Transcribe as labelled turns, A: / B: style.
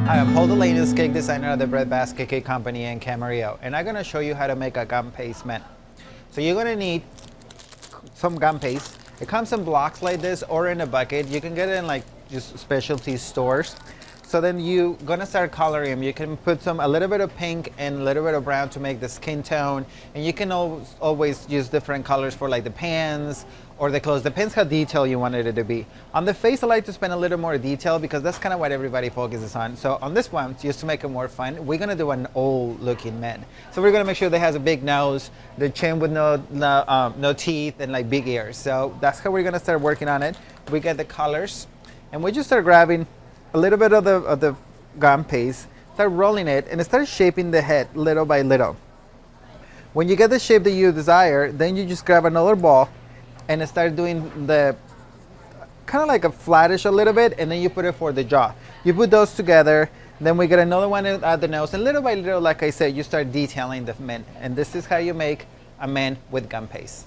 A: Hi, I'm Paul Delaney's cake designer at the Breadbasket Cake Company in Camarillo, and I'm going to show you how to make a gum paste man. So you're going to need some gum paste. It comes in blocks like this or in a bucket. You can get it in like just specialty stores. So then you're going to start coloring them. You can put a little bit of pink and a little bit of brown to make the skin tone, and you can always use different colors for like the pants or the clothes. Depends how detailed you wanted it to be. On the face, I like to spend a little more detail because that's kind of what everybody focuses on. So on this one, just to make it more fun, we're gonna do an old looking man. So we're gonna make sure that has a big nose, the chin with no teeth, and like big ears. So that's how we're gonna start working on it. We get the colors, and we just start grabbing a little bit of the gum paste, start rolling it, and start shaping the head little by little. When you get the shape that you desire, then you just grab another ball and start doing the kind of like a flattish a little bit, and then you put it for the jaw. You put those together, then we get another one at the nose, and little by little, like I said, you start detailing the man. And this is how you make a man with gum paste.